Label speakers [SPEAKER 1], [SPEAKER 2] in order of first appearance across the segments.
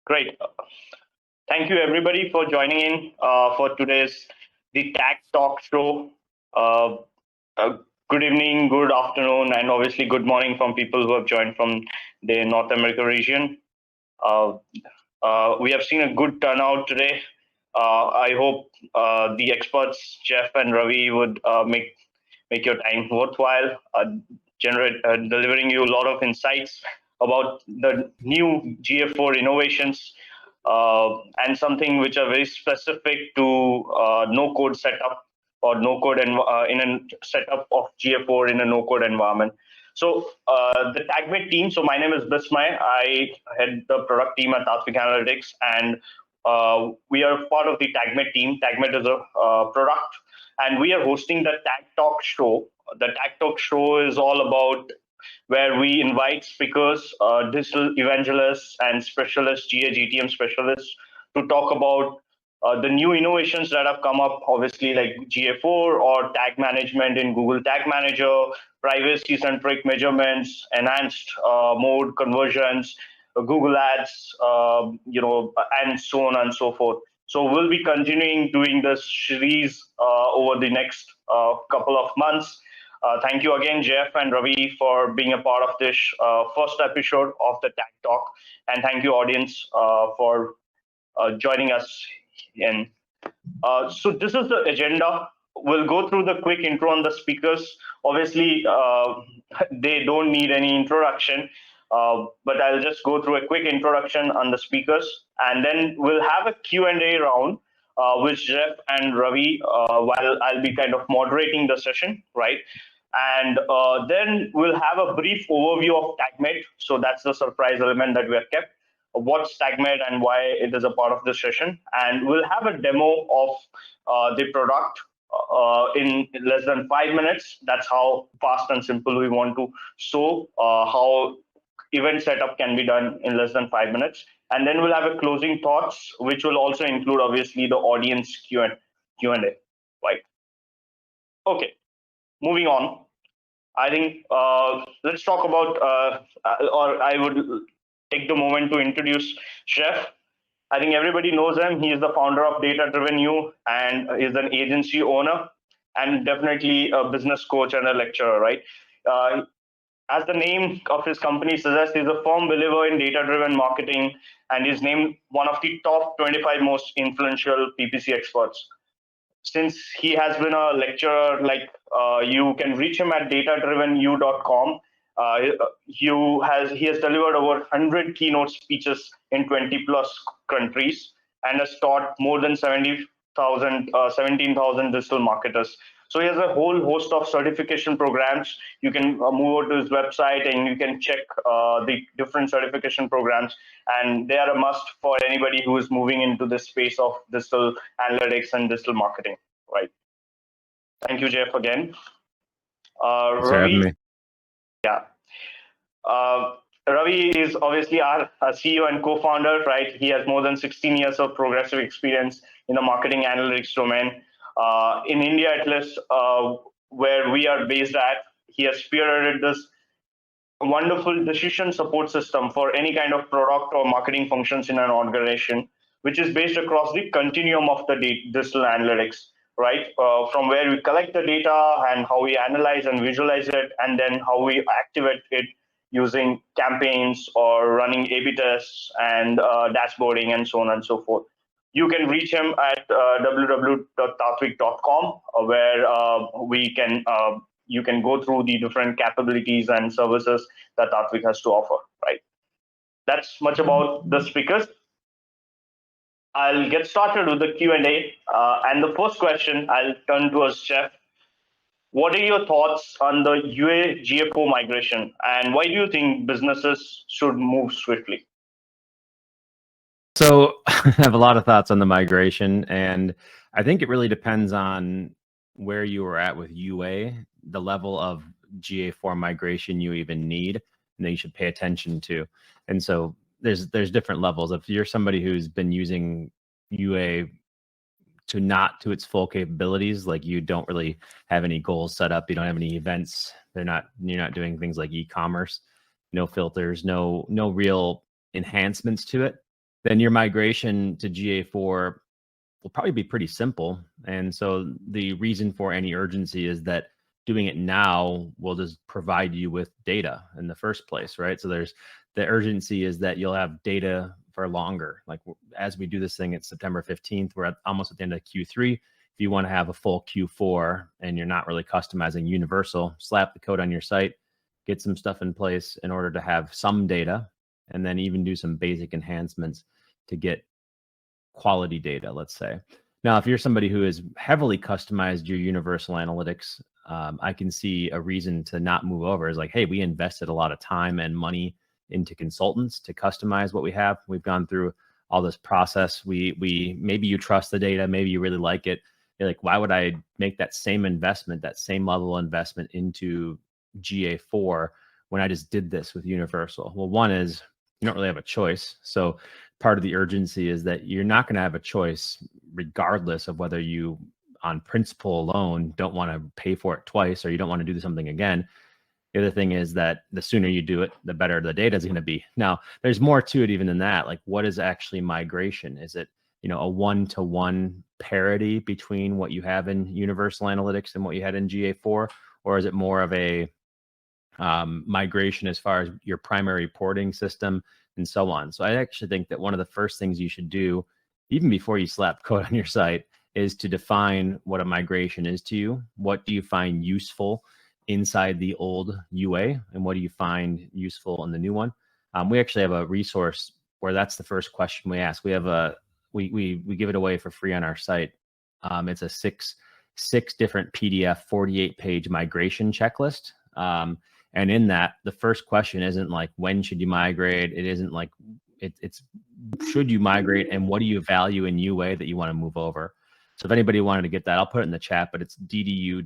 [SPEAKER 1] Great. Thank you everybody for joining in for today's the Tag Talk show. Uh, Good evening, good afternoon, and obviously good morning from people who have joined from the North America region. Uh, we have seen a good turnout today. I hope the experts Jeff and Ravi would make your time worthwhile, delivering you a lot of insights about the new GA4 innovations and something which are very specific to no code setup or no code in a setup of GA4 in a no code environment. So the Tagmate team. So my name is Bismayy. I head the product team at Tatvic Analytics, and we are part of the Tagmate team. Tagmate is a product, and we are hosting the Tag Talk show. The Tag Talk show is all about where we invite speakers, digital evangelists, and specialists, GTM specialists, to talk about the new innovations that have come up, obviously, like GA4 or tag management in Google Tag Manager, privacy-centric measurements, enhanced mode conversions, Google Ads, and so on and so forth. So we'll be continuing doing this series over the next couple of months. Thank you again, Jeff and Ravi, for being a part of this first episode of the Tag Talk. And thank you, audience, for joining us in. So this is the agenda. We'll go through the quick intro on the speakers. Obviously, they don't need any introduction, but I'll just go through a quick introduction on the speakers. And then we'll have a Q&A round, which Jeff and Ravi, while I'll be kind of moderating the session, right? And then we'll have a brief overview of Tagmate. So that's the surprise element that we have kept. What's Tagmate and why it is a part of this session. And we'll have a demo of the product in less than 5 minutes. That's how fast and simple we want to show how event setup can be done in less than 5 minutes. And then we'll have a closing thoughts, which will also include, obviously, the audience Q&A, right? Okay, moving on. I think let's talk about, or I would take the moment to introduce Chef. I think everybody knows him. He is the founder of Data Driven You and is an agency owner and definitely a business coach and a lecturer, right? As the name of his company suggests, he's a firm believer in data-driven marketing and is named one of the top 25 most influential PPC experts. Since he has been a lecturer, you can reach him at datadrivenyou.com. He has delivered over 100 keynote speeches in 20 plus countries and has taught more than 17,000 digital marketers. So he has a whole host of certification programs. You can move over to his website and you can check the different certification programs. And they are a must for anybody who is moving into this space of digital analytics and digital marketing, right? Thank you, Jeff, again.
[SPEAKER 2] Thanks for having me.
[SPEAKER 1] Yeah. Ravi is obviously our CEO and co-founder, right? He has more than 16 years of progressive experience in the marketing analytics domain. In India, at least, where we are based at, he has spearheaded this wonderful decision support system for any kind of product or marketing functions in an organization, which is based across the continuum of the digital analytics, right? From where we collect the data and how we analyze and visualize it, and then how we activate it using campaigns or running A/B tests and dashboarding and so on and so forth. You can reach him at www.tatvic.com, where you can go through the different capabilities and services that Tatvic has to offer, right? That's much about the speakers. I'll get started with the Q&A. And the first question I'll turn to us, Jeff. What are your thoughts on the UA GA4 migration, and why do you think businesses should move swiftly?
[SPEAKER 2] So I have a lot of thoughts on the migration, and I think it really depends on where you are at with UA, the level of GA4 migration you even need, and that you should pay attention to. And so there's different levels. If you're somebody who's been using UA to its full capabilities, like you don't really have any goals set up, you don't have any events, you're not doing things like e-commerce, no filters, no real enhancements to it, then your migration to GA4 will probably be pretty simple. And so the reason for any urgency is that doing it now will just provide you with data in the first place, right? So there's the urgency is that you'll have data for longer. Like as we do this thing, it's September 15th, we're almost at the end of Q3. If you want to have a full Q4 and you're not really customizing universal, slap the code on your site, get some stuff in place in order to have some data, and then even do some basic enhancements to get quality data, let's say. Now, if you're somebody who has heavily customized your universal analytics, I can see a reason to not move over is like, hey, we invested a lot of time and money into consultants to customize what we have. We've gone through all this process. We maybe you trust the data, maybe you really like it. You're like, why would I make that same investment, that same level of investment into GA4 when I just did this with Universal? Well, one is you don't really have a choice. So part of the urgency is that you're not going to have a choice regardless of whether you on principle alone don't want to pay for it twice or you don't want to do something again. The other thing is that the sooner you do it, the better the data is going to be. Now, there's more to it even than that. Like, what is actually migration? Is it, you know, a one-to-one parity between what you have in Universal Analytics and what you had in GA4, or is it more of a migration as far as your primary reporting system and so on? So I actually think that one of the first things you should do, even before you slap code on your site, is to define what a migration is to you. What do you find useful inside the old UA, and what do you find useful in the new one? We actually have a resource where that's the first question we ask. We have a we give it away for free on our site. It's a six different PDF 48-page migration checklist. And in that, the first question isn't like, when should you migrate? It isn't like, it's should you migrate and what do you value in UA that you want to move over? So if anybody wanted to get that, I'll put it in the chat, but it's ddu.ai/migrate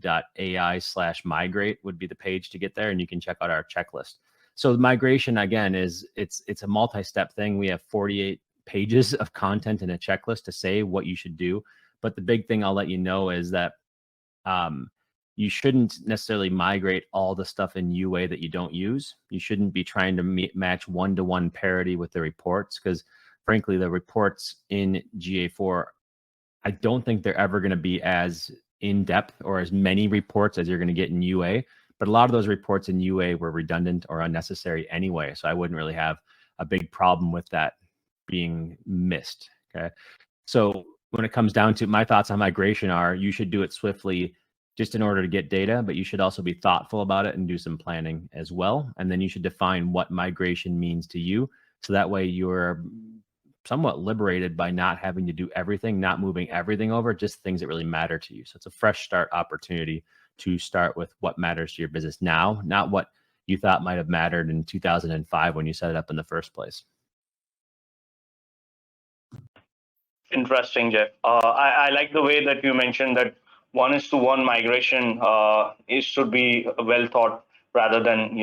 [SPEAKER 2] would be the page to get there, and you can check out our checklist. So migration, again, is it's a multi-step thing. We have 48 pages of content in a checklist to say what you should do. But the big thing I'll let you know is that you shouldn't necessarily migrate all the stuff in UA that you don't use. You shouldn't be trying to match one-to-one parity with the reports, because frankly, the reports in GA4, I don't think they're ever going to be as in-depth or as many reports as you're going to get in UA. But a lot of those reports in UA were redundant or unnecessary anyway. So I wouldn't really have a big problem with that being missed. Okay. So when it comes down to my thoughts on migration are, you should do it swiftly just in order to get data, but you should also be thoughtful about it and do some planning as well. And then you should define what migration means to you. So that way you're somewhat liberated by not having to do everything, not moving everything over, just things that really matter to you. So it's a fresh start opportunity to start with what matters to your business now, not what you thought might have mattered in 2005 when you set it up in the first place.
[SPEAKER 1] Interesting, Jeff. I like the way that you mentioned that 1:1 migration should be well thought, rather than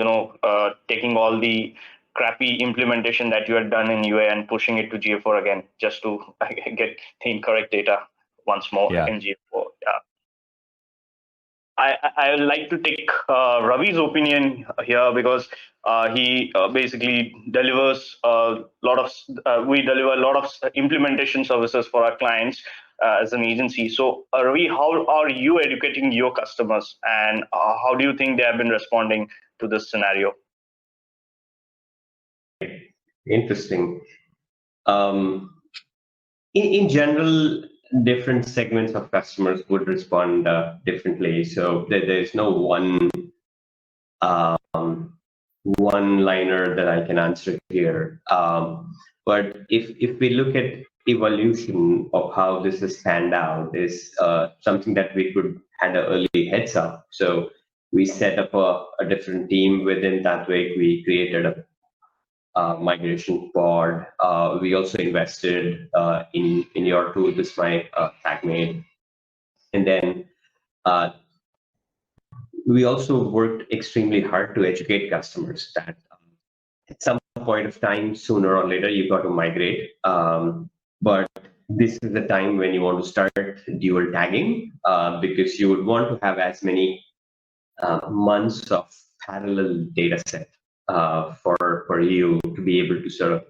[SPEAKER 1] taking all the crappy implementation that you had done in UA and pushing it to GA4 again just to get the incorrect data once more in GA4. Yeah. I would like to take Ravi's opinion here, because he basically delivers we deliver a lot of implementation services for our clients as an agency. So Ravi, how are you educating your customers, and how do you think they have been responding to this scenario?
[SPEAKER 3] Interesting. In general, different segments of customers would respond differently. So there's no one-liner that I can answer here. But if we look at evolution of how this has panned out, is something that we could had an early heads up. So we set up a different team within Tatvic. We created a migration pod. We also invested in your tool, Bismayy, Tagmate. And then we also worked extremely hard to educate customers that at some point of time, sooner or later, you got to migrate. But this is the time when you want to start dual tagging, because you would want to have as many months of parallel data set for you to be able to sort of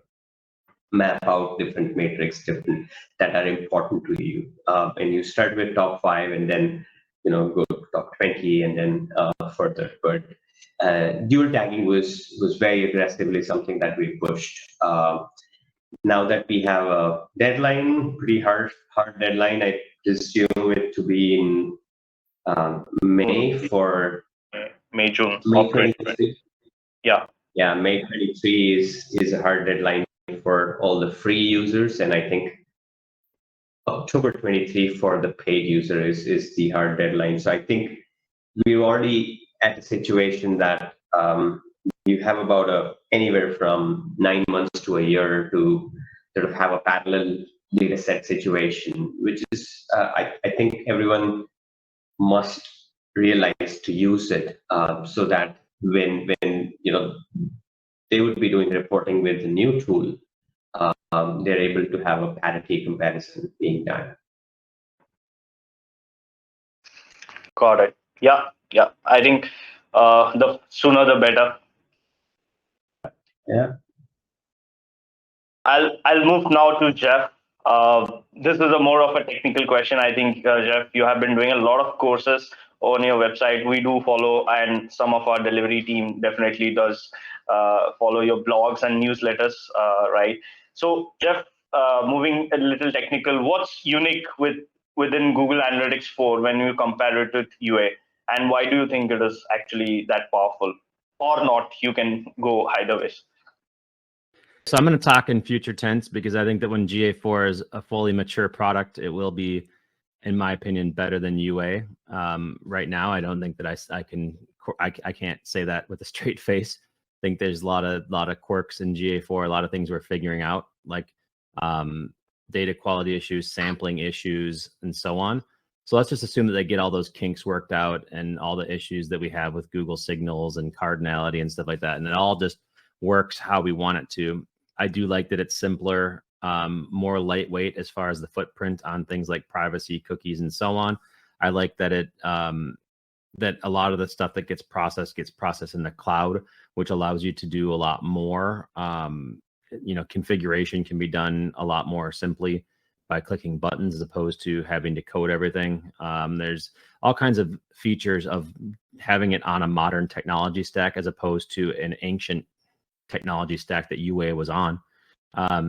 [SPEAKER 3] map out different metrics that are important to you. And you start with top 5 and then go to top 20 and then further. But dual tagging was very aggressively something that we pushed. Now that we have a deadline, pretty hard deadline, I presume it to be in May for
[SPEAKER 1] June
[SPEAKER 3] May
[SPEAKER 1] of
[SPEAKER 3] 23.
[SPEAKER 1] Yeah.
[SPEAKER 3] Yeah, May 23 is a hard deadline for all the free users, and I think October 23 for the paid user is the hard deadline. So I think we're already at a situation that you have about anywhere from 9 months to a year to sort of have a parallel data set situation, which is I think everyone must realize to use it so that when they would be doing reporting with the new tool, they're able to have a parity comparison being done.
[SPEAKER 1] Got it. Yeah. I think the sooner the better.
[SPEAKER 3] Yeah.
[SPEAKER 1] I'll move now to Jeff. This is a more of a technical question. I think Jeff, you have been doing a lot of courses on your website. We do follow, and some of our delivery team definitely does follow your blogs and newsletters, right? So, Jeff, moving a little technical, what's unique within Google Analytics 4 when you compare it with UA, and why do you think it is actually that powerful, or not? You can go either ways.
[SPEAKER 2] So I'm going to talk in future tense because I think that when GA4 is a fully mature product, it will be, in my opinion, better than UA. Right now, I don't think that I can't say that with a straight face. I think there's a lot of quirks in GA4, a lot of things we're figuring out, like data quality issues, sampling issues, and so on. So let's just assume that they get all those kinks worked out and all the issues that we have with Google Signals and cardinality and stuff like that, and it all just works how we want it to. I do like that it's simpler, more lightweight as far as the footprint on things like privacy, cookies, and so on. I like that that a lot of the stuff that gets processed in the cloud, which allows you to do a lot more. Configuration can be done a lot more simply by clicking buttons as opposed to having to code everything. There's all kinds of features of having it on a modern technology stack as opposed to an ancient technology stack that UA was on.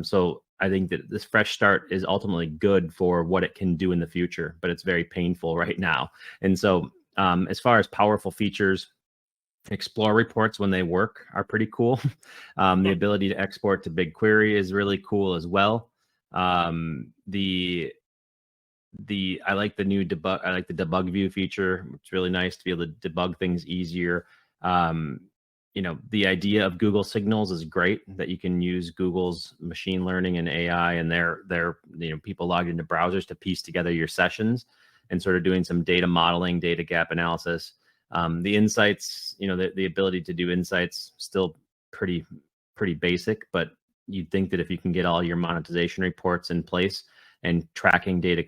[SPEAKER 2] So I think that this fresh start is ultimately good for what it can do in the future, but it's very painful right now. And so as far as powerful features, Explore reports when they work are pretty cool. The ability to export to BigQuery is really cool as well. I like the new debug. I like the debug view feature. It's really nice to be able to debug things easier. The idea of Google Signals is great, that you can use Google's machine learning and AI and their people logged into browsers to piece together your sessions and sort of doing some data modeling, data gap analysis. The insights, the ability to do insights, still pretty basic, but you'd think that if you can get all your monetization reports in place and tracking data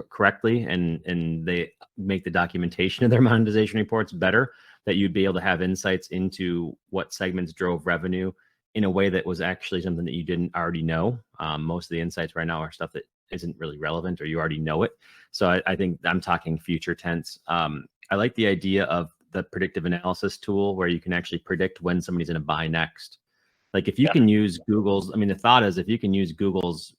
[SPEAKER 2] correctly and they make the documentation of their monetization reports better, that you'd be able to have insights into what segments drove revenue in a way that was actually something that you didn't already know. Most of the insights right now are stuff that isn't really relevant or you already know it. So I think I'm talking future tense. I like the idea of the predictive analysis tool where you can actually predict when somebody's going to buy next. Like if you can use Google's, the thought is if you can use Google's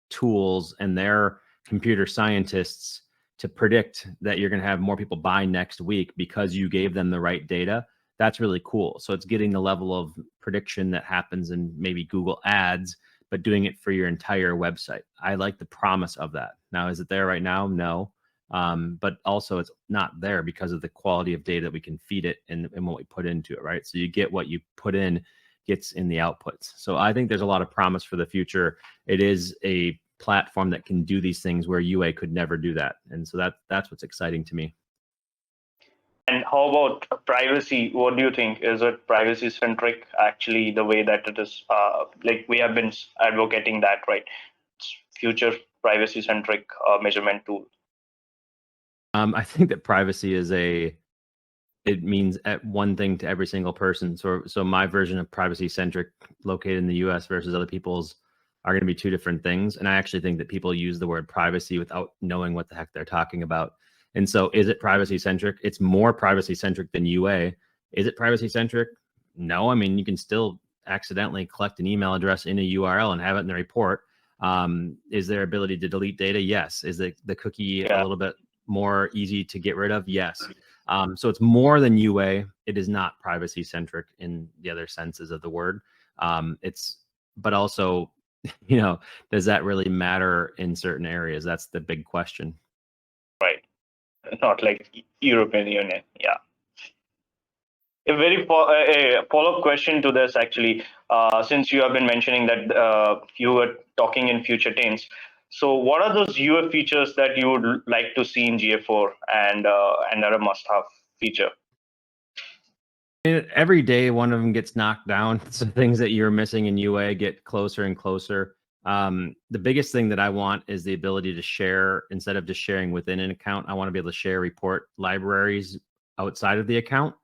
[SPEAKER 2] tools and their computer scientists to predict that you're going to have more people buy next week because you gave them the right data, that's really cool. So it's getting the level of prediction that happens in maybe Google Ads, but doing it for your entire website. I like the promise of that. Now, is it there right now? No. But also it's not there because of the quality of data that we can feed it and what we put into it, right? So you get what you put in gets in the outputs. So I think there's a lot of promise for the future. It is a platform that can do these things where UA could never do that. And so that's what's exciting to me.
[SPEAKER 1] And how about privacy? What do you think? Is it privacy centric actually the way that it is? Like we have been advocating that, right? It's future privacy centric measurement tool.
[SPEAKER 2] I think that privacy is it means one thing to every single person. So my version of privacy centric located in the US versus other people's are going to be two different things. And I actually think that people use the word privacy without knowing what the heck they're talking about. And so is it privacy centric? It's more privacy centric than UA. Is it privacy centric? No. I mean, you can still accidentally collect an email address in a URL and have it in the report. Is there ability to delete data? Yes. Is the cookie a little bit more easy to get rid of? Yes. So it's more than UA. It is not privacy centric in the other senses of the word. But also, you know, does that really matter in certain areas? That's the big question.
[SPEAKER 1] Right. Not like European Union. Yeah. A very follow-up question to this, actually, since you have been mentioning that you were talking in future tense. So what are those UA features that you would like to see in GA4 and are a must-have feature?
[SPEAKER 2] Every day, one of them gets knocked down. So things that you're missing in UA get closer and closer. The biggest thing that I want is the ability to share, instead of just sharing within an account, I want to be able to share report libraries outside of the account.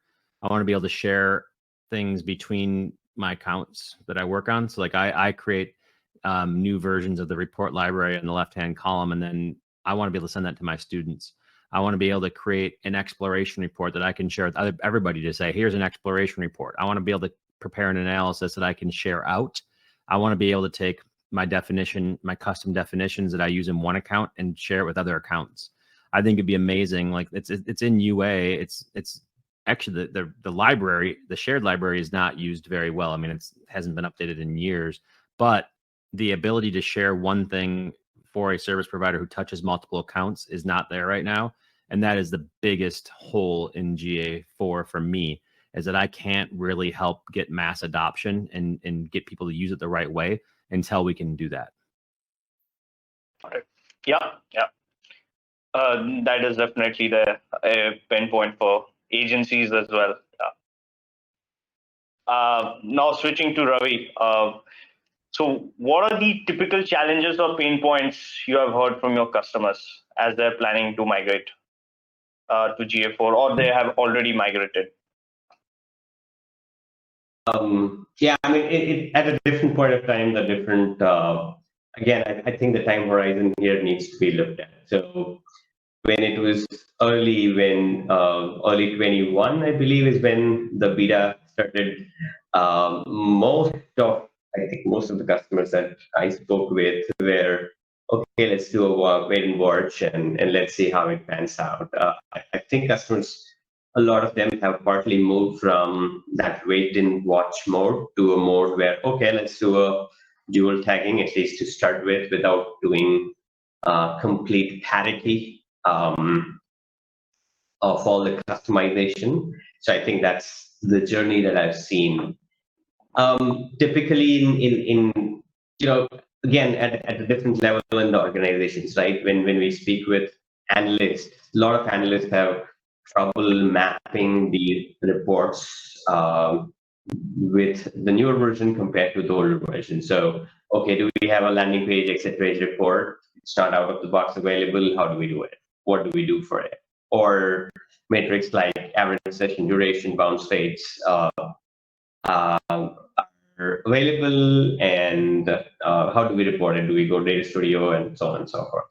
[SPEAKER 2] I want to be able to share things between my accounts that I work on. So like I create new versions of the report library in the left-hand column, and then I want to be able to send that to my students. I want to be able to create an exploration report that I can share with everybody to say, here's an exploration report. I want to be able to prepare an analysis that I can share out. I want to be able to take my definition, my custom definitions that I use in one account and share it with other accounts. I think it'd be amazing. Like it's in UA. It's actually the library, the shared library is not used very well. I mean, it hasn't been updated in years, but the ability to share one thing for a service provider who touches multiple accounts is not there right now. And that is the biggest hole in GA4 for me, is that I can't really help get mass adoption and get people to use it the right way until we can do that.
[SPEAKER 1] Yeah. That is definitely the pain point for agencies as well. Now switching to Ravi. So what are the typical challenges or pain points you have heard from your customers as they're planning to migrate to GA4, or they have already migrated?
[SPEAKER 3] Yeah, I mean, at a different point of time, the different, again, I think the time horizon here needs to be looked at. So when it was early 21, I believe, is when the beta started. I think most of the customers that I spoke with were, okay, let's do a wait and watch and let's see how it pans out. I think customers, a lot of them have partly moved from that wait and watch mode to a mode where, okay, let's do a dual tagging, at least to start with, without doing complete parity of all the customization. So I think that's the journey that I've seen. Typically in again, at a different level in the organizations, right? When we speak with analysts, a lot of analysts have trouble mapping the reports with the newer version compared to the older version. So, okay, do we have a landing page, exit page report? It's not out of the box available. How do we do it? What do we do for it? Or metrics like average session duration, bounce rates are available, and how do we report it? Do we go Data Studio and so on and so forth?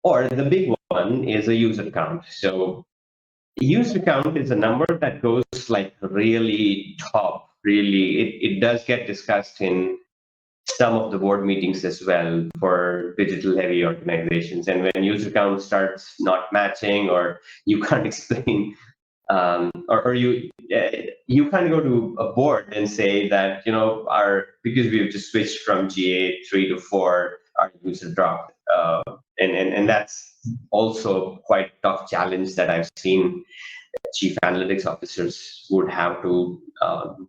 [SPEAKER 3] Or the big one is a user count. So user count is a number that goes like really top. Really, it does get discussed in some of the board meetings as well for digital heavy organizations. And when user count starts not matching, or you can't explain, or you kind of go to a board and say that, because we've just switched from GA3 to 4, our user dropped. And that's also quite a tough challenge that I've seen chief analytics officers would have to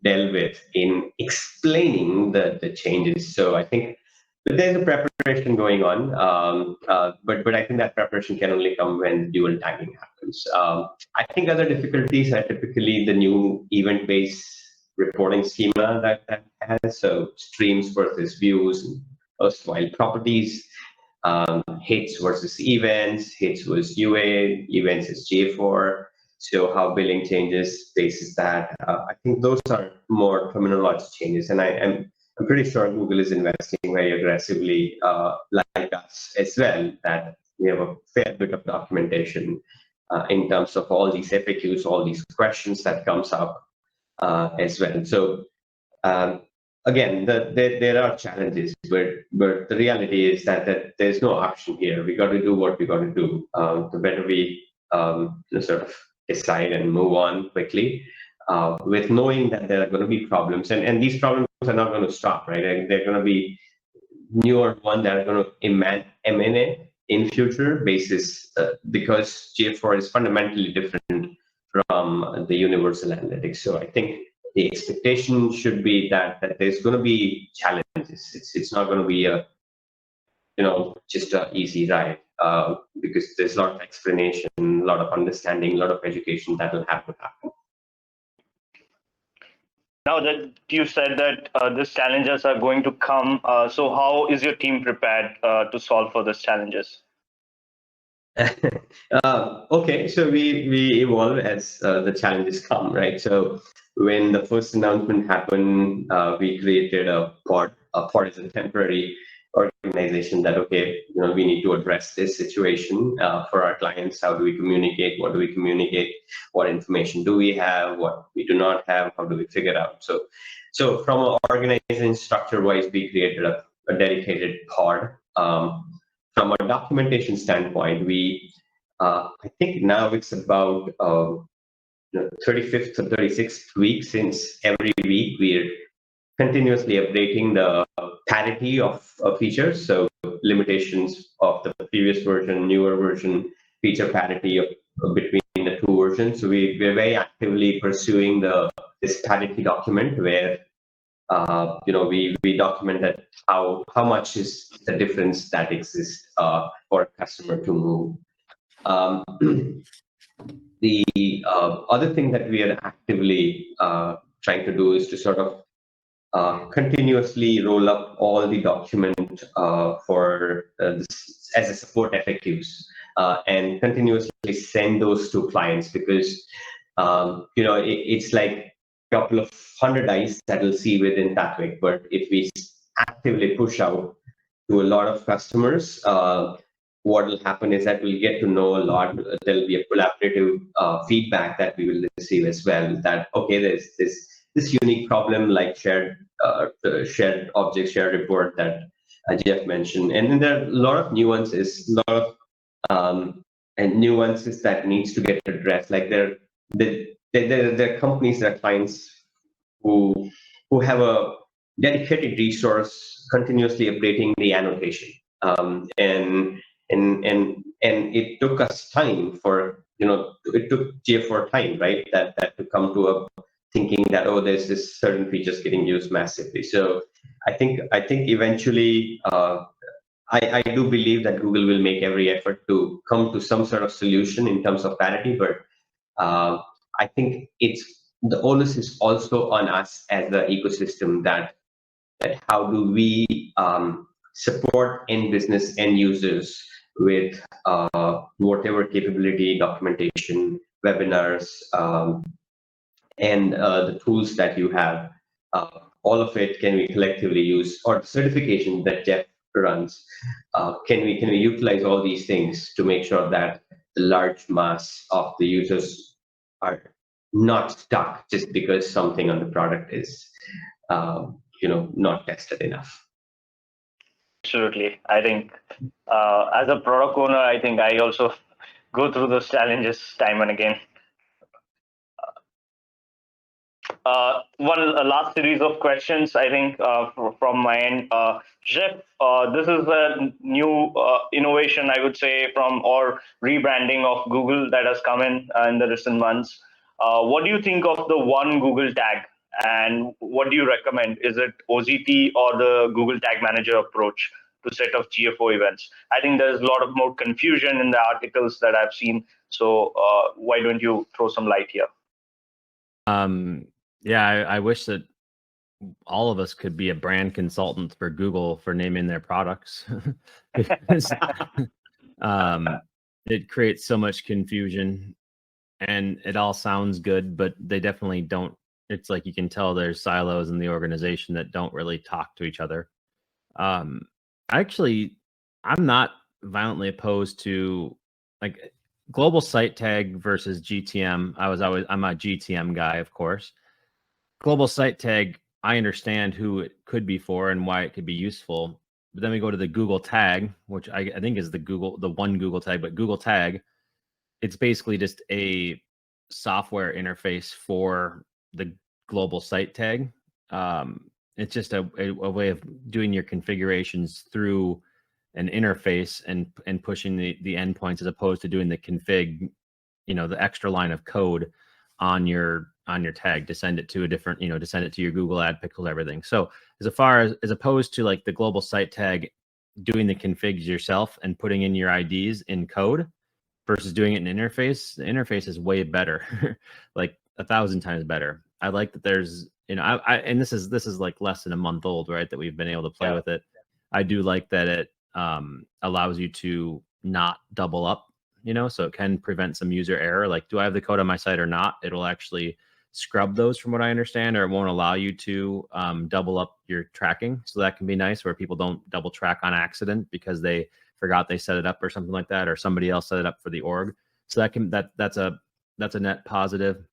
[SPEAKER 3] deal with in explaining the changes. So I think there's a preparation going on, but I think that preparation can only come when dual tagging happens. I think other difficulties are typically the new event-based reporting schema that has, so streams versus views, erstwhile properties, hits versus events, hits was UA, events is GA4. So how billing changes basis that. I think those are more terminology changes, and I'm pretty sure Google is investing very aggressively, like us as well, that we have a fair bit of documentation in terms of all these FAQs, all these questions that comes up as well. So um, again, there are challenges, but the reality is that there's no option here. We got to do what we got to do. The better we sort of decide and move on quickly, with knowing that there are going to be problems, and these problems are not going to stop, right? And they're going to be newer ones that are going to emanate in future basis, because GA4 is fundamentally different from the universal analytics. So I think the expectation should be that there's going to be challenges. It's not going to be a just an easy ride, because there's a lot of explanation, a lot of understanding, a lot of education that will have to happen.
[SPEAKER 1] Now that you said that these challenges are going to come, so how is your team prepared to solve for these challenges?
[SPEAKER 3] Okay, so we evolve as the challenges come, right? So when the first announcement happened, we created a pod. A pod is a temporary organization that, okay, we need to address this situation for our clients. How do we communicate? What do we communicate? What information do we have? What we do not have? How do we figure out? So from an organization structure wise, we created a dedicated pod. From a documentation standpoint, I think now it's about 35th or 36th week, since every week we're continuously updating the parity of features. So limitations of the previous version, newer version, feature parity between the two versions. So we're very actively pursuing this parity document where we documented how much is the difference that exists for a customer to move. The other thing that we are actively trying to do is to sort of continuously roll up all the document for this, as a support FAQs, and continuously send those to clients, because it's like a couple of 100 eyes that will see within Tatvic. But if we actively push out to a lot of customers, what will happen is that we'll get to know a lot. There'll be a collaborative feedback that we will receive as well. That, okay, there's this unique problem like shared object, shared report that Jeff mentioned, and then there are a lot of nuances, and nuances that needs to get addressed. Like there are companies, there are clients who have a dedicated resource continuously updating the annotation, and it took us time for it took GA4 time, right? That to come to a thinking that, oh, there's this certain features getting used massively. So I think eventually, I do believe that Google will make every effort to come to some sort of solution in terms of parity, but I think the onus is also on us as the ecosystem, that how do we support end business end users with whatever capability, documentation, webinars, and the tools that you have. All of it can we collectively use, or the certification that Jeff runs. Can we utilize all these things to make sure that the large mass of the users are not stuck just because something on the product is not tested enough.
[SPEAKER 1] Absolutely. I think as a product owner, I think I also go through those challenges time and again. One last series of questions, I think, from my end. Jeff, this is a new innovation, I would say, or rebranding of Google that has come in the recent months. What do you think of the one Google tag, and what do you recommend? Is it OZT or the Google Tag Manager approach to set up GA4 events? I think there's a lot of more confusion in the articles that I've seen. So why don't you throw some light here?
[SPEAKER 2] Yeah, I wish that all of us could be a brand consultant for Google for naming their products. Because, it creates so much confusion, and it all sounds good, but they definitely don't it's like you can tell there's silos in the organization that don't really talk to each other. Actually, I'm not violently opposed to like global site tag versus GTM. I'm a GTM guy, of course. Global site tag, I understand who it could be for and why it could be useful. But then we go to the Google tag, which I think is the one Google tag, but Google tag, it's basically just a software interface for the global site tag. It's just a way of doing your configurations through an interface and pushing the endpoints as opposed to doing the config, the extra line of code on your tag to send it to a different, to send it to your Google ad pixels, everything. So as opposed to like the global site tag, doing the configs yourself and putting in your IDs in code versus doing it in interface, the interface is way better, like 1,000 times better. I like that there's, and this is like less than a month old, right? That we've been able to play with it. I do like that it allows you to not double up, so it can prevent some user error. Like, do I have the code on my site or not? It'll actually scrub those from what I understand, or it won't allow you to double up your tracking. So that can be nice where people don't double track on accident because they forgot they set it up or something like that, or somebody else set it up for the org. So that's a net positive.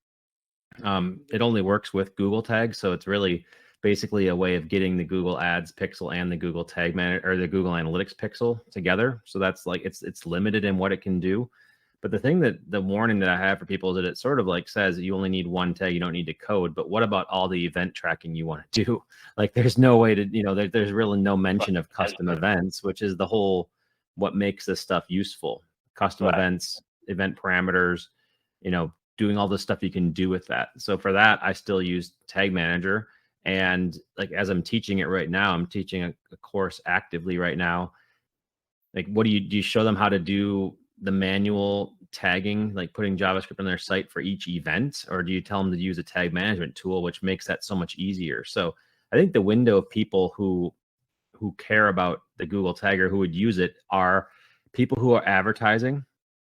[SPEAKER 2] It only works with Google tags, so it's really basically a way of getting the Google Ads pixel and the Google Tag Manager or the Google Analytics pixel together. So that's like it's limited in what it can do. But the warning that I have for people is that it sort of like says you only need one tag, you don't need to code. But what about all the event tracking you want to do? Like, there's no way to, there's really no mention of custom events, which is the whole what makes this stuff useful. Custom events, event parameters, doing all the stuff you can do with that. So for that, I still use Tag Manager. And like, as I'm teaching it right now, I'm teaching a course actively right now. Like, do you show them how to do the manual tagging, like putting JavaScript on their site for each event? Or do you tell them to use a tag management tool, which makes that so much easier? So I think the window of people who care about the Google tagger, who would use it, are people who are advertising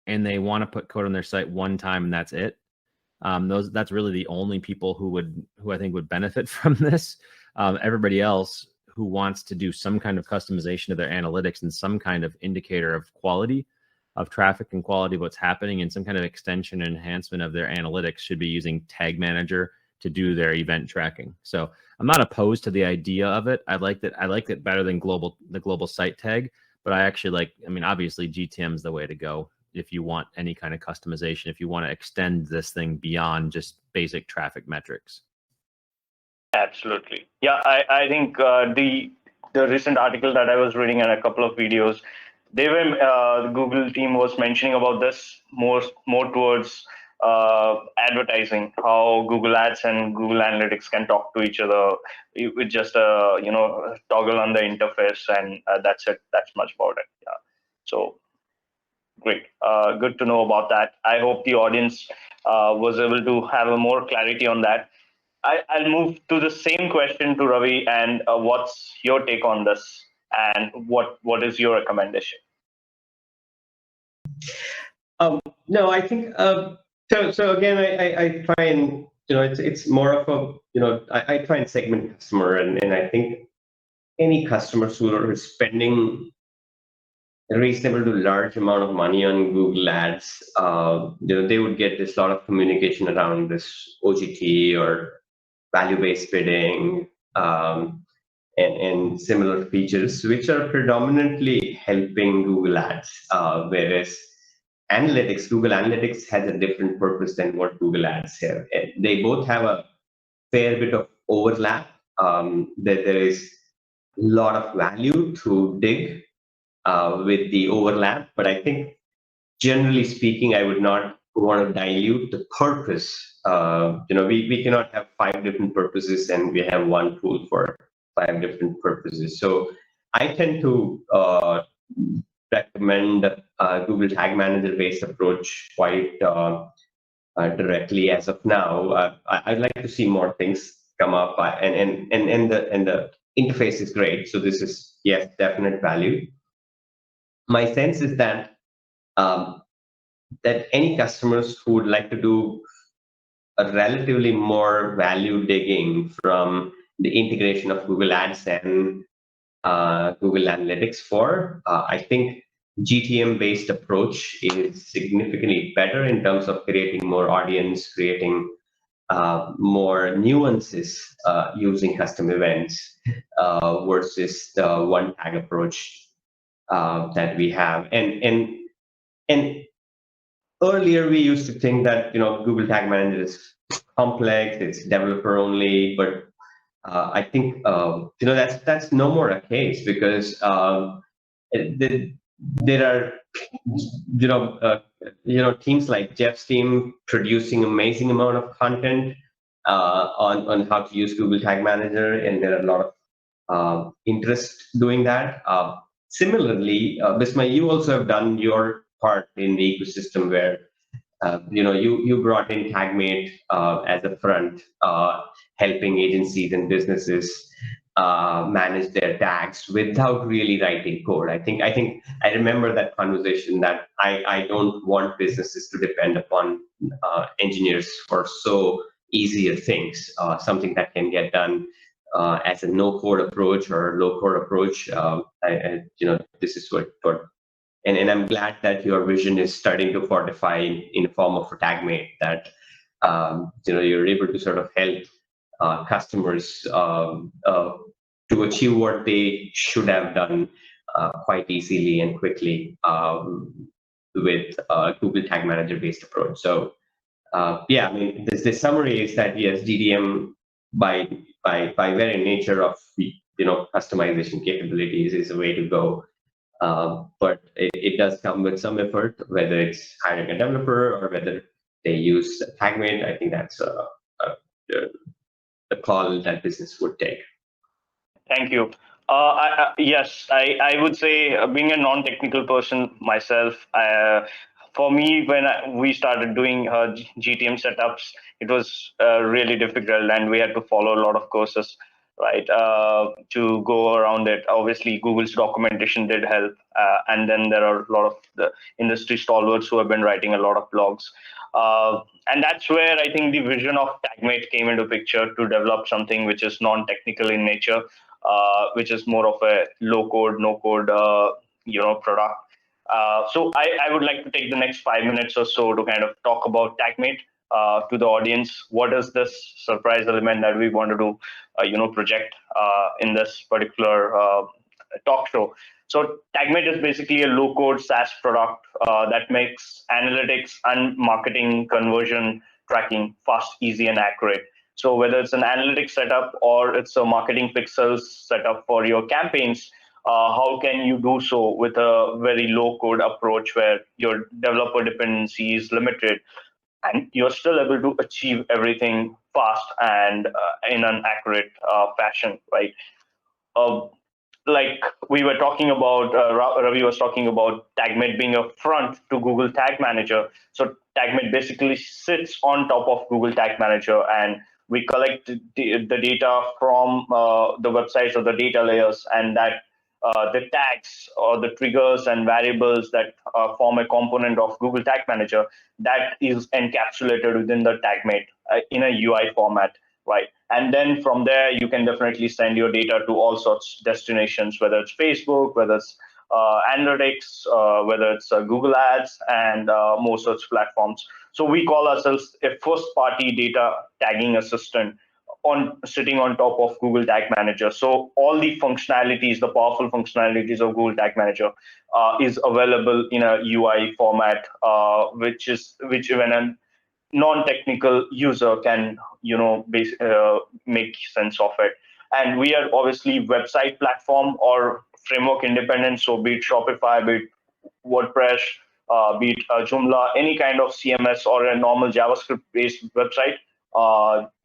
[SPEAKER 2] and they want to put code on their site one time and that's it. That's really the only people who I think would benefit from this. Everybody else who wants to do some kind of customization of their analytics and some kind of indicator of quality of traffic and quality of what's happening and some kind of extension and enhancement of their analytics should be using Tag Manager to do their event tracking. So I'm not opposed to the idea of it. I like it better than the global site tag, but I actually obviously GTM is the way to go if you want any kind of customization, if you want to extend this thing beyond just basic traffic metrics.
[SPEAKER 1] Absolutely. Yeah, I think the recent article that I was reading and a couple of videos, the Google team was mentioning about this more towards advertising, how Google Ads and Google Analytics can talk to each other with just a toggle on the interface, and that's it. That's much about it. Yeah. So great. Good to know about that. I hope the audience was able to have a more clarity on that. I'll move to the same question to Ravi, and what's your take on this, and what is your recommendation?
[SPEAKER 3] No, I think so again, I try and it's more of a I try and segment customer, and I think any customers who are spending a reasonable to large amount of money on Google Ads, they would get this lot of communication around this OGT or value-based bidding, and similar features, which are predominantly helping Google Ads, whereas Google Analytics has a different purpose than what Google Ads have. And they both have a fair bit of overlap. There is a lot of value to dig with the overlap, but I think generally speaking, I would not want to dilute the purpose. We cannot have 5 different purposes and we have one tool for 5 different purposes. So I tend to recommend Google Tag Manager based approach quite directly as of now. I'd like to see more things come up, and the interface is great. So this is, yes, definite value. My sense is that that any customers who would like to do a relatively more value digging from the integration of Google Ads and Google Analytics for. I think GTM-based approach is significantly better in terms of creating more audience, creating more nuances using custom events versus the one tag approach that we have. And earlier we used to think that Google Tag Manager is complex, it's developer only, but I think that's no more a case because there are teams like Jeff's team producing amazing amount of content on how to use Google Tag Manager, and there are a lot of interest doing that. Similarly, Bismayy, you also have done your part in the ecosystem where you brought in Tagmate as a front, helping agencies and businesses manage their tags without really writing code. I remember that conversation that I don't want businesses to depend upon engineers for so easier things, something that can get done as a no-code approach or low-code approach. This is what and I'm glad that your vision is starting to fortify in the form of a Tagmate that you're able to sort of help customers to achieve what they should have done quite easily and quickly with Google Tag Manager based approach. So yeah, I mean, the summary is that yes, GDM by very nature of customization capabilities is a way to go. But it does come with some effort, whether it's hiring a developer or whether they use Tagmate. I think that's a call that business would take.
[SPEAKER 1] Thank you. Yes, I would say being a non-technical person myself, for me, when we started doing GTM setups, it was really difficult and we had to follow a lot of courses, right, to go around it. Obviously, Google's documentation did help. And then there are a lot of the industry stalwarts who have been writing a lot of blogs. And that's where I think the vision of Tagmate came into picture to develop something which is non-technical in nature, which is more of a low-code, no-code, product. So I would like to take the next 5 minutes or so to kind of talk about Tagmate to the audience. What is this surprise element that we want to project in this particular talk show? So Tagmate is basically a low-code SaaS product that makes analytics and marketing conversion tracking fast, easy, and accurate. So whether it's an analytics setup or it's a marketing pixels setup for your campaigns, how can you do so with a very low-code approach where your developer dependency is limited and you're still able to achieve everything fast and in an accurate fashion, right? Uh, like we were talking about, Ravi was talking about Tagmate being a front to Google Tag Manager. So Tagmate basically sits on top of Google Tag Manager, and we collect the data from the websites or the data layers, and that the tags or the triggers and variables that form a component of Google Tag Manager, that is encapsulated within the Tagmate in a UI format, right? And then from there, you can definitely send your data to all sorts of destinations, whether it's Facebook, whether it's analytics, whether it's Google Ads, and more such platforms. So we call ourselves a first-party data tagging assistant sitting on top of Google Tag Manager. So all the functionalities, the powerful functionalities of Google Tag Manager is available in a UI format, which even a non-technical user can make sense of it. And we are obviously website platform or framework independent, so be it Shopify, be it WordPress, be it Joomla, any kind of CMS or a normal JavaScript based website,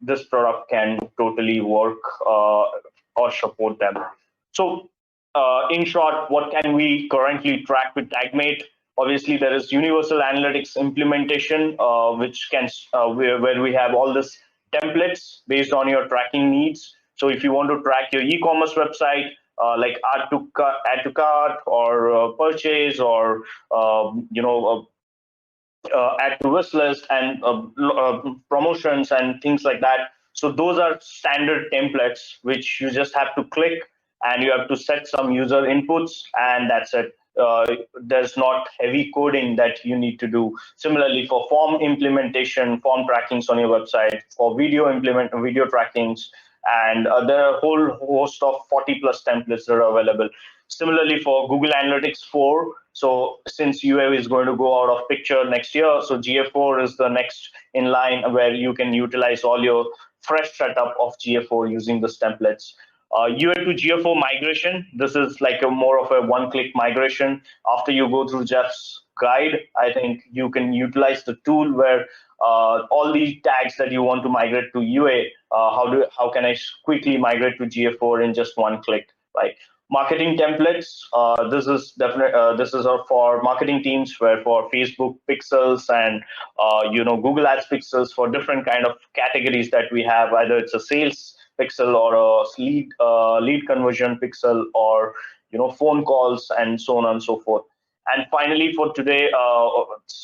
[SPEAKER 1] this product can totally work or support them. So in short, what can we currently track with Tagmate? Obviously, there is universal analytics implementation, which can where we have all this templates based on your tracking needs. So if you want to track your e-commerce website, like add to cart or purchase or add to wish list and promotions and things like that. So those are standard templates which you just have to click, and you have to set some user inputs, and that's it. There's not heavy coding that you need to do. Similarly, for form implementation, form trackings on your website, for video trackings, and there are a whole host of 40 plus templates that are available. Similarly, for Google Analytics 4, so since UA is going to go out of picture next year, so GA4 is the next in line where you can utilize all your fresh setup of GA4 using these templates. UA to GA4 migration, this is like a more of a one-click migration. After you go through Jeff's guide, I think you can utilize the tool where all the tags that you want to migrate to UA, how can I quickly migrate to GA4 in just one click, right? Marketing templates. This is for marketing teams, where for Facebook pixels and Google Ads pixels for different kind of categories that we have. Either it's a sales pixel or a lead conversion pixel, or phone calls and so on and so forth. And finally, for today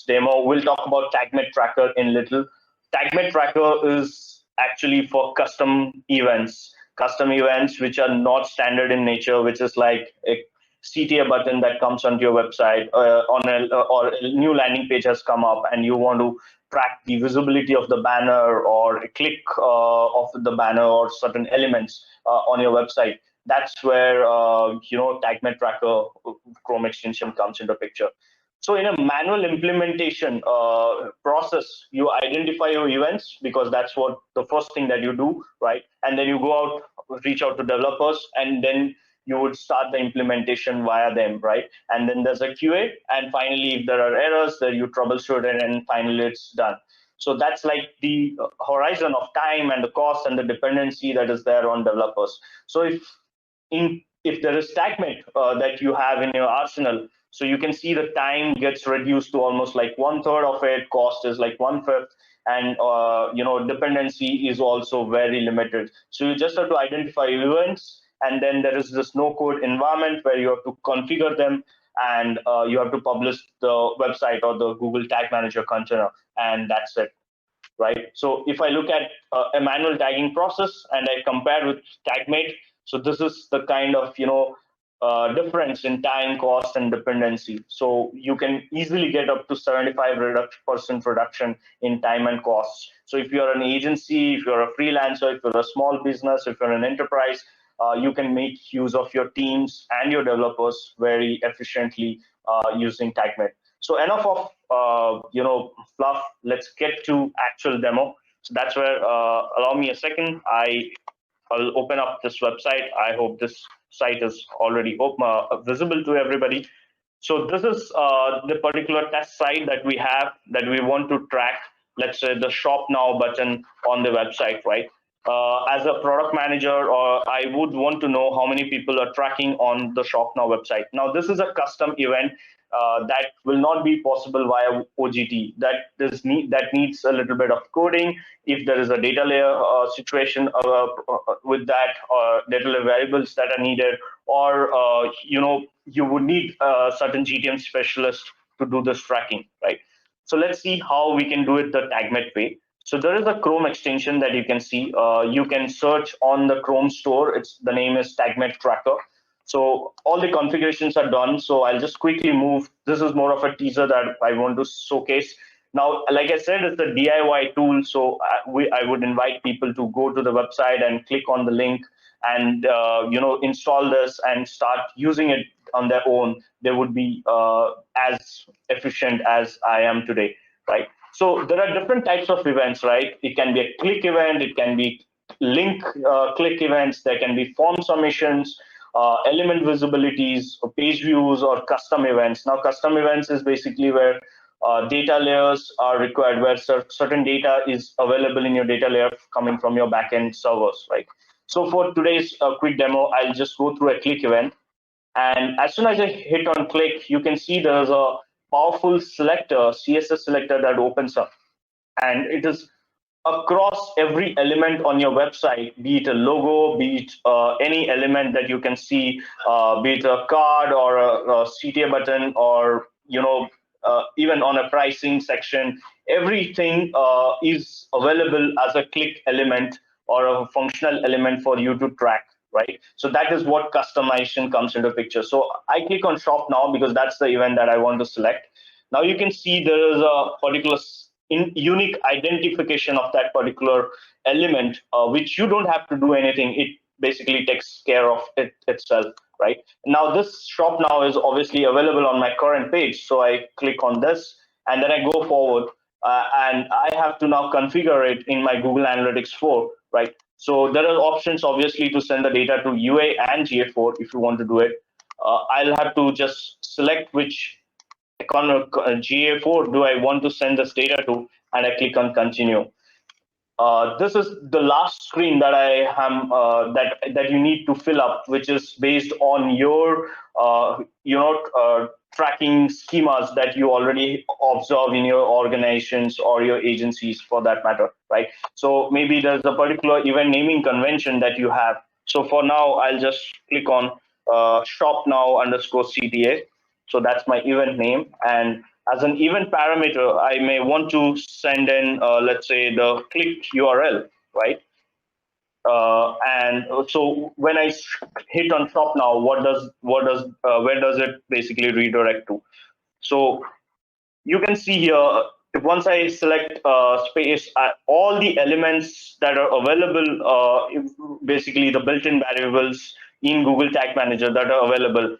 [SPEAKER 1] demo, we'll talk about Tagmate Tracker in little. Tagmate Tracker is actually for custom events which are not standard in nature, which is like a CTA button that comes onto your website or a new landing page has come up, and you want to track the visibility of the banner or a click of the banner or certain elements on your website. That's where Tagmate Tracker Chrome extension comes into picture. So in a manual implementation process, you identify your events, because that's what the first thing that you do, right? And then you go out, reach out to developers, and then you would start the implementation via them, right? And then there's a QA, and finally, if there are errors, then you troubleshoot it, and finally it's done. So that's like the horizon of time and the cost and the dependency that is there on developers. So if there is Tagmate that you have in your arsenal, so you can see the time gets reduced to almost like 1/3 of it, cost is like 1/5, and dependency is also very limited. So you just have to identify events, and then there is this no-code environment where you have to configure them, and you have to publish the website or the Google Tag Manager container, and that's it, right? So if I look at a manual tagging process and I compare with Tagmate, so this is the kind of difference in time, cost, and dependency. So you can easily get up to 75% reduction in time and costs. So if you're an agency, if you're a freelancer, if you're a small business, if you're an enterprise, you can make use of your teams and your developers very efficiently using Tagmate. So enough of fluff. Let's get to actual demo. So that's where allow me a second. I'll open up this website. I hope this site is already visible to everybody. So this is the particular test site that we have that we want to track. Let's say the Shop Now button on the website, right? As a product manager, or I would want to know how many people are tracking on the Shop Now website. Now, this is a custom event that will not be possible via OGT. That needs a little bit of coding. If there is a data layer situation with that, or data layer variables that are needed, or you would need a certain GTM specialist to do this tracking, right? So let's see how we can do it the Tagmate way. So there is a Chrome extension that you can see. You can search on the Chrome store. The name is Tagmate Tracker. So all the configurations are done. So I'll just quickly move. This is more of a teaser that I want to showcase. Now, like I said, it's a DIY tool. So I would invite people to go to the website and click on the link and install this and start using it on their own. They would be as efficient as I am today, right? So there are different types of events, right? It can be a click event, it can be link click events, there can be form submissions, element visibilities, or page views, or custom events. Now, custom events is basically where data layers are required, where certain data is available in your data layer coming from your backend servers, right? So for today's quick demo, I'll just go through a click event. And as soon as I hit on click, you can see there's a powerful selector, CSS selector, that opens up. And it is across every element on your website, be it a logo, be it any element that you can see, be it a card or a CTA button, or even on a pricing section, everything is available as a click element or a functional element for you to track, right? So that is what customization comes into picture. So I click on shop now because that's the event that I want to select. Now you can see there is a particular unique identification of that particular element, which you don't have to do anything. It basically takes care of it itself, right? Now this shop now is obviously available on my current page. So I click on this and then I go forward, and I have to now configure it in my Google Analytics 4, right? So there are options obviously to send the data to UA and GA4 if you want to do it. I'll have to just select which GA4 do I want to send this data to, and I click on continue. This is the last screen that I am that you need to fill up, which is based on your tracking schemas that you already observe in your organizations or your agencies, for that matter, right? So maybe there's a particular event naming convention that you have. So for now, I'll just click on shop now underscore CTA. So that's my event name, and as an event parameter, I may want to send in, let's say, the click URL, right? And so when I hit on shop now, where does it basically redirect to? So you can see here, once I select space, all the elements that are available, basically the built-in variables in Google Tag Manager that are available,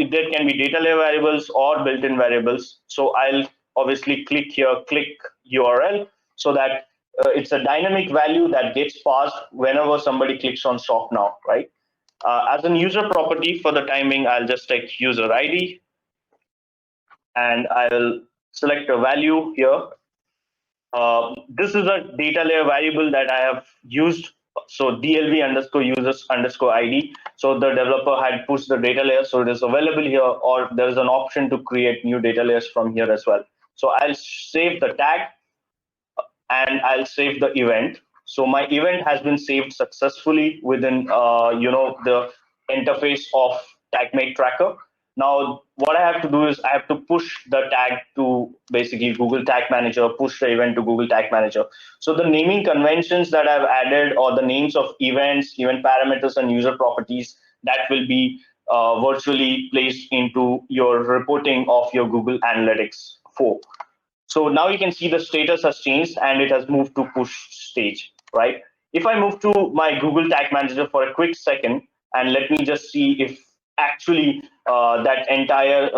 [SPEAKER 1] there can be data layer variables or built-in variables. So I'll obviously click here, click URL, so that it's a dynamic value that gets passed whenever somebody clicks on shop now, right? As a user property, for the timing, I'll just take user ID, and I will select a value here. This is a data layer variable that I have used. So DLV underscore users underscore ID. So the developer had pushed the data layer, so it is available here, or there is an option to create new data layers from here as well. So I'll save the tag and I'll save the event. So my event has been saved successfully within the interface of Tagmate tracker. Now what I have to do is I have to push the tag to basically Google Tag Manager, push the event to Google Tag Manager. So the naming conventions that I've added, or the names of events, event parameters, and user properties, that will be virtually placed into your reporting of your Google Analytics 4. So now you can see the status has changed and it has moved to push stage, right? If I move to my Google Tag Manager for a quick second, and let me just see if actually that entire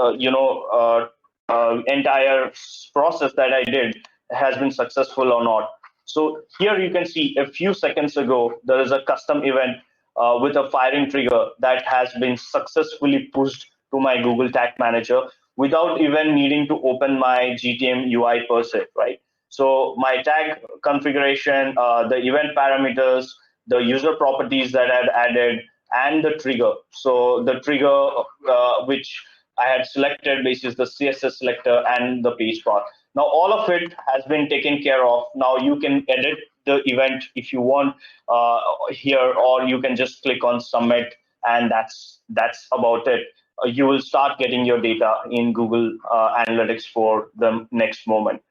[SPEAKER 1] process that I did has been successful or not. So here you can see a few seconds ago, there is a custom event with a firing trigger that has been successfully pushed to my Google Tag Manager without even needing to open my GTM UI per se, right? So my tag configuration, the event parameters, the user properties that I had added, and the trigger. So the trigger, which I had selected, basis the CSS selector and the page path. Now all of it has been taken care of. Now you can edit the event if you want here, or you can just click on submit, and that's about it. You will start getting your data in Google Analytics for the next moment.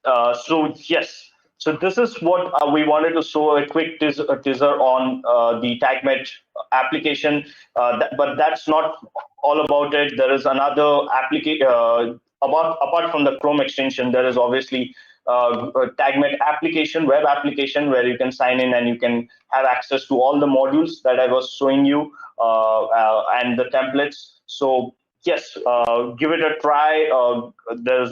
[SPEAKER 1] So yes, so this is what we wanted to show a quick teaser on the Tagmate application, but that's not all about it. There is another application apart from the Chrome extension. There is obviously a Tagmate application, web application, where you can sign in and you can have access to all the modules that I was showing you and the templates. So yes, give it a try. There's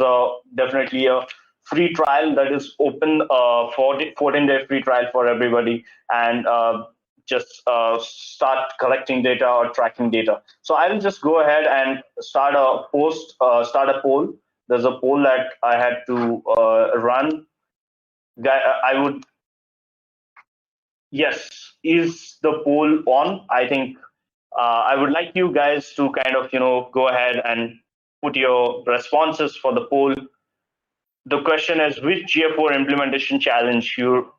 [SPEAKER 1] definitely a free trial that is open, 14-day free trial for everybody, and just start collecting data or tracking data. So I will just go ahead and start a poll. There's a poll that I had to run. I would, yes, is the poll on? I think I would like you guys to kind of go ahead and put your responses for the poll. The question is, which GA4 implementation challenge you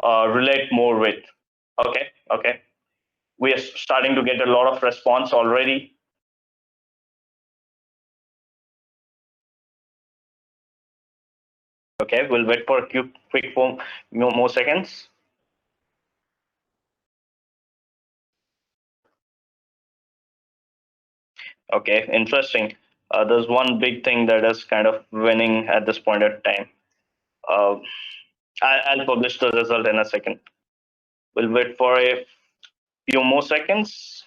[SPEAKER 1] relate more with? Okay. We are starting to get a lot of response already. Okay, we'll wait for a quick more seconds. Okay, interesting. There's one big thing that is kind of winning at this point of time. I'll publish the result in a second. We'll wait for a few more seconds.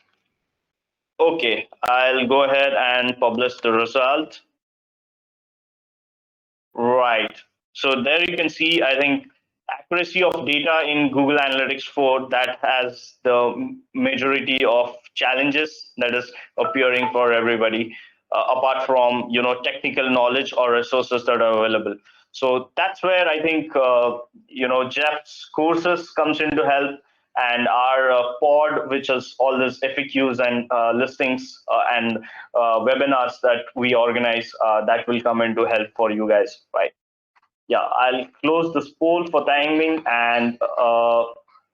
[SPEAKER 1] Okay, I'll go ahead and publish the result. Right. So there you can see, I think, accuracy of data in Google Analytics 4 that has the majority of challenges that is appearing for everybody, apart from technical knowledge or resources that are available. So that's where I think Jeff's courses comes into help, and our pod, which is all these FAQs and listings and webinars that we organize, that will come into help for you guys, right? Yeah, I'll close this poll for timing, and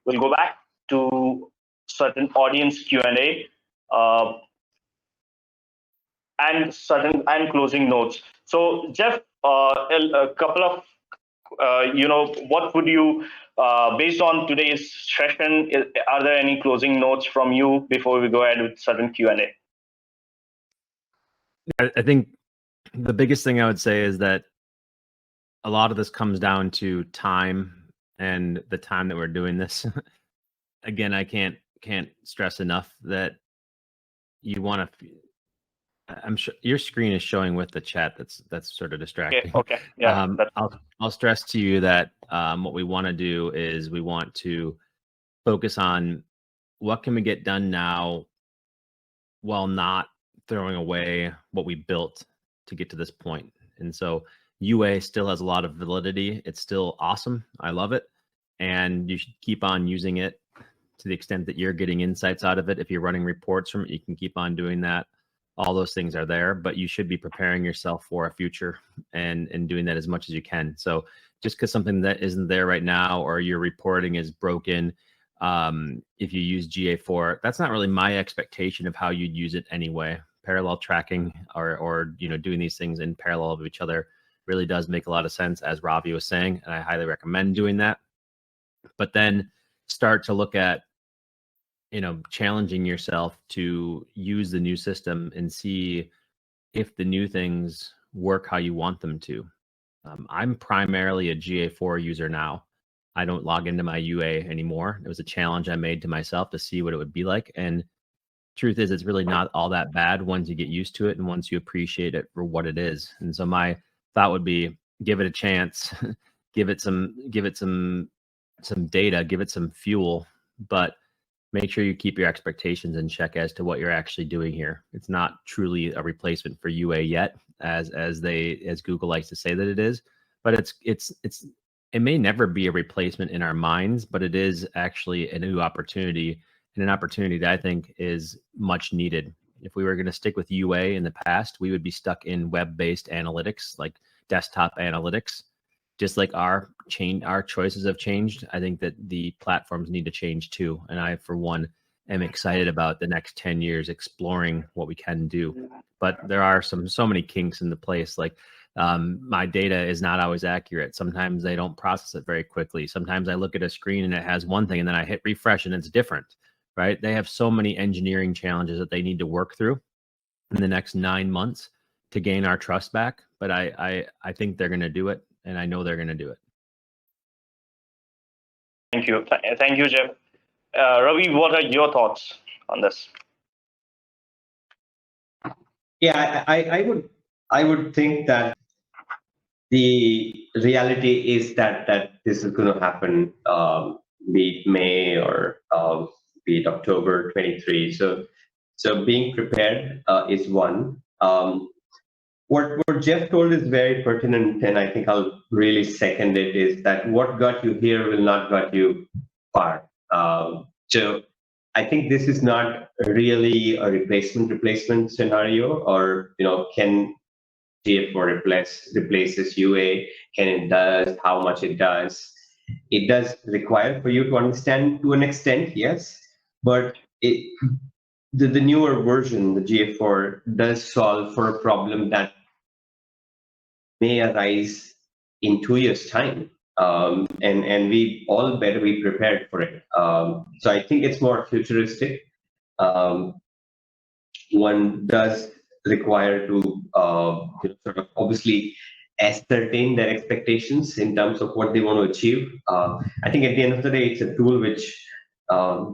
[SPEAKER 1] we'll go back to certain audience Q&A and closing notes. So Jeff, a couple of what would you, based on today's session, are there any closing notes from you before we go ahead with certain Q&A?
[SPEAKER 2] I think the biggest thing I would say is that a lot of this comes down to time and the time that we're doing this. Again, I can't stress enough that you want to. I'm sure your screen is showing with the chat. That's sort of distracting.
[SPEAKER 1] Okay. Yeah.
[SPEAKER 2] I'll stress to you that what we want to do is we want to focus on what can we get done now while not throwing away what we built to get to this point. And so UA still has a lot of validity. It's still awesome. I love it. And you should keep on using it to the extent that you're getting insights out of it. If you're running reports from it, you can keep on doing that. All those things are there, but you should be preparing yourself for a future and doing that as much as you can. So just because something that isn't there right now or your reporting is broken, if you use GA4, that's not really my expectation of how you'd use it anyway. Parallel tracking or doing these things in parallel of each other really does make a lot of sense, as Ravi was saying, and I highly recommend doing that. But then start to look at challenging yourself to use the new system and see if the new things work how you want them to. I'm primarily a GA4 user now. I don't log into my UA anymore. It was a challenge I made to myself to see what it would be like. And truth is, it's really not all that bad once you get used to it and once you appreciate it for what it is. And so my thought would be, give it a chance, give it some data, give it some fuel, but make sure you keep your expectations in check as to what you're actually doing here. It's not truly a replacement for UA yet, as Google likes to say that it is, but it may never be a replacement in our minds, but it is actually a new opportunity, and an opportunity that I think is much needed. If we were going to stick with UA in the past, we would be stuck in web-based analytics, like desktop analytics. Just like our choices have changed, I think that the platforms need to change too. And I, for one, am excited about the next 10 years exploring what we can do. But there are so many kinks in the place. Like my data is not always accurate. Sometimes they don't process it very quickly. Sometimes I look at a screen and it has one thing, and then I hit refresh and it's different, right? They have so many engineering challenges that they need to work through in the next 9 months to gain our trust back. But I think they're going to do it. And I know they're going to do it.
[SPEAKER 1] Thank you. Thank you, Jeff. Ravi, what are your thoughts on this?
[SPEAKER 3] Yeah, I would think that the reality is that this is going to happen, be it May or be it October 23. So being prepared is one. What Jeff told is very pertinent, and I think I'll really second it, is that what got you here will not got you far. So I think this is not really a replacement scenario, or can GA4 replaces UA? Can it does? How much it does? It does require for you to understand to an extent, yes, but the newer version, the GA4, does solve for a problem that may arise in 2 years' time. And we all better be prepared for it. So I think it's more futuristic. One does require to sort of obviously ascertain their expectations in terms of what they want to achieve. I think at the end of the day, it's a tool which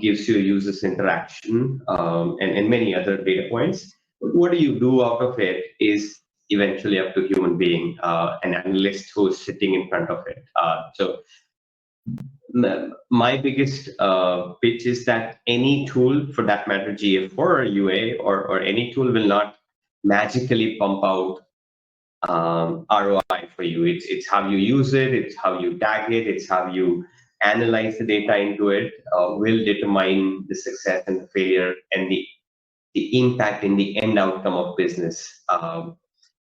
[SPEAKER 3] gives you users interaction and many other data points. But what do you do out of it is eventually up to human being, an analyst who's sitting in front of it. So my biggest pitch is that any tool, for that matter, GA4 or UA or any tool will not magically pump out ROI for you. It's how you use it, it's how you tag it, it's how you analyze the data into it will determine the success and the failure and the impact in the end outcome of business.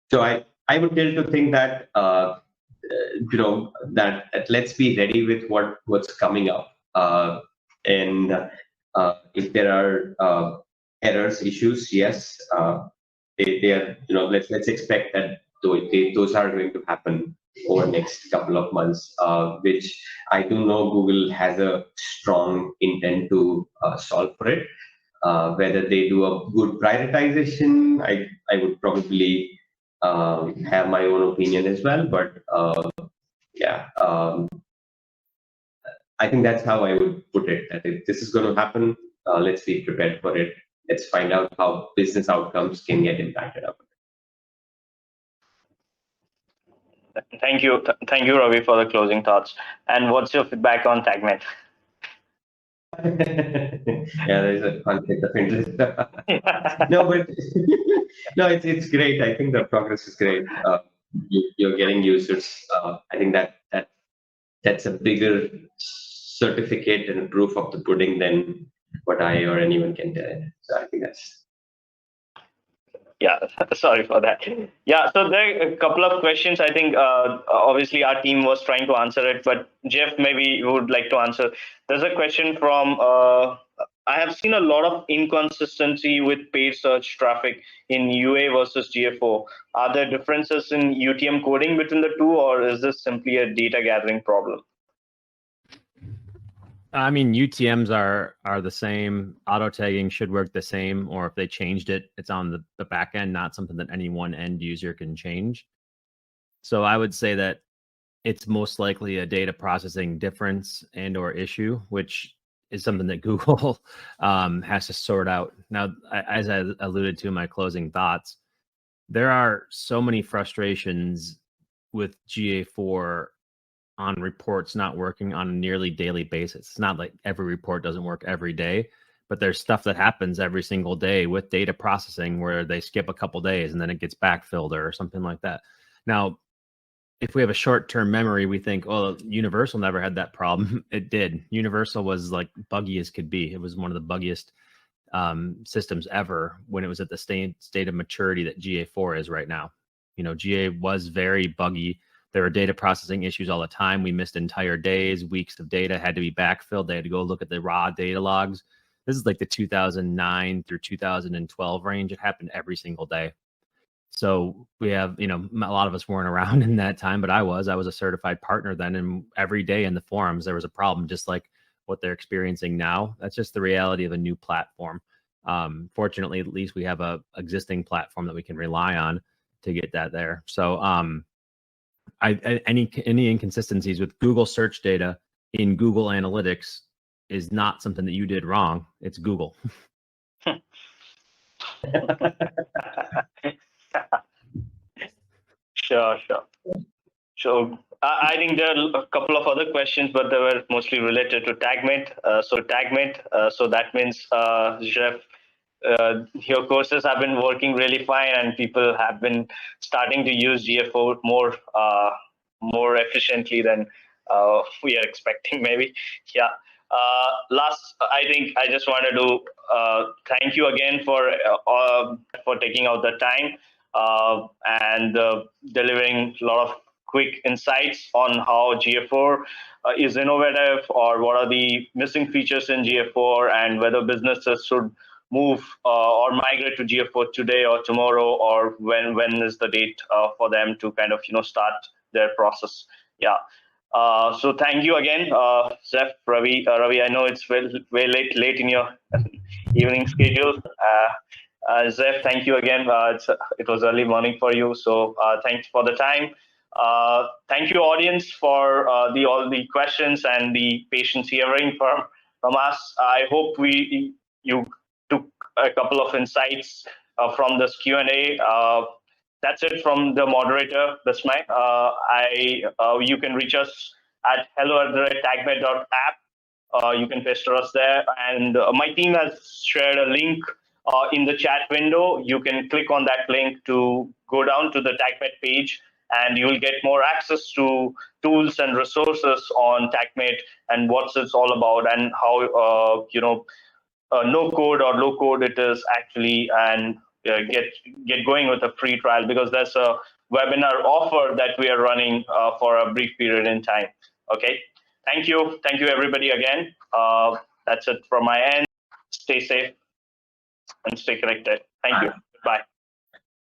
[SPEAKER 3] So I would tend to think that that let's be ready with what's coming up, and if there are errors, issues, yes, they are, let's expect that those are going to happen over the next couple of months, which I do know Google has a strong intent to solve for it. Whether they do a good prioritization, I would probably have my own opinion as well, but yeah, I think that's how I would put it. That if this is going to happen, let's be prepared for it. Let's find out how business outcomes can get impacted up.
[SPEAKER 1] Thank you, Ravi, for the closing thoughts. And what's your feedback on Tagmate?
[SPEAKER 3] Yeah, there's a conflict of interest. No, but no, it's great. I think the progress is great. You're getting users. I think that's a bigger certificate and proof of the pudding than what I or anyone can tell. So I think that's.
[SPEAKER 1] Yeah, sorry for that. Yeah, so there are a couple of questions. I think obviously our team was trying to answer it, but Jeff, maybe you would like to answer. There's a question from, I have seen a lot of inconsistency with paid search traffic in UA versus GA4. Are there differences in UTM coding between the two, or is this simply a data gathering problem?
[SPEAKER 2] I mean, UTMs are the same. Auto tagging should work the same, or if they changed it, it's on the back end, not something that any one end user can change. So I would say that it's most likely a data processing difference and or issue, which is something that Google has to sort out. Now, as I alluded to in my closing thoughts, there are so many frustrations with GA4 on reports not working on a nearly daily basis. It's not like every report doesn't work every day, but there's stuff that happens every single day with data processing where they skip a couple days and then it gets backfilled or something like that. Now, if we have a short-term memory, we think, oh, Universal never had that problem. It did. Universal was like buggy as could be. It was one of the buggiest systems ever when it was at the state of maturity that GA4 is right now. GA was very buggy. There were data processing issues all the time. We missed entire days, weeks of data had to be backfilled. They had to go look at the raw data logs. This is like the 2009 through 2012 range. It happened every single day. So we have, a lot of us weren't around in that time, but I was a certified partner then. And every day in the forums, there was a problem, just like what they're experiencing now. That's just the reality of a new platform. Fortunately, at least we have a existing platform that we can rely on to get that there. So any inconsistencies with Google search data in Google Analytics is not something that you did wrong. It's Google.
[SPEAKER 1] Sure. So I think there are a couple of other questions, but they were mostly related to Tagmate. So that means, Jeff, your courses have been working really fine, and people have been starting to use GA4 more efficiently than we are expecting, maybe. Yeah. Last, I think I just wanted to thank you again for taking out the time and delivering a lot of quick insights on how GA4 is innovative, or what are the missing features in GA4, and whether businesses should move or migrate to GA4 today or tomorrow, or when is the date for them to kind of start their process. Yeah. So thank you again, Zeph, Ravi. Ravi, I know it's very late in your evening schedule. Zeph, thank you again. It was early morning for you, so thanks for the time. Thank you, audience, for all the questions and the patience hearing from us. I hope you took a couple of insights from this Q&A. That's it from the moderator, Bismayy. You can reach us at hello@tagmate.app. You can pester us there. And my team has shared a link in the chat window. You can click on that link to go down to the Tagmate page, and you will get more access to tools and resources on Tagmate and what it's all about, and how no code or low code it is actually, and get going with a free trial, because there's a webinar offer that we are running for a brief period in time. Okay, thank you everybody again. That's it from my end. Stay safe and stay connected. Thank you.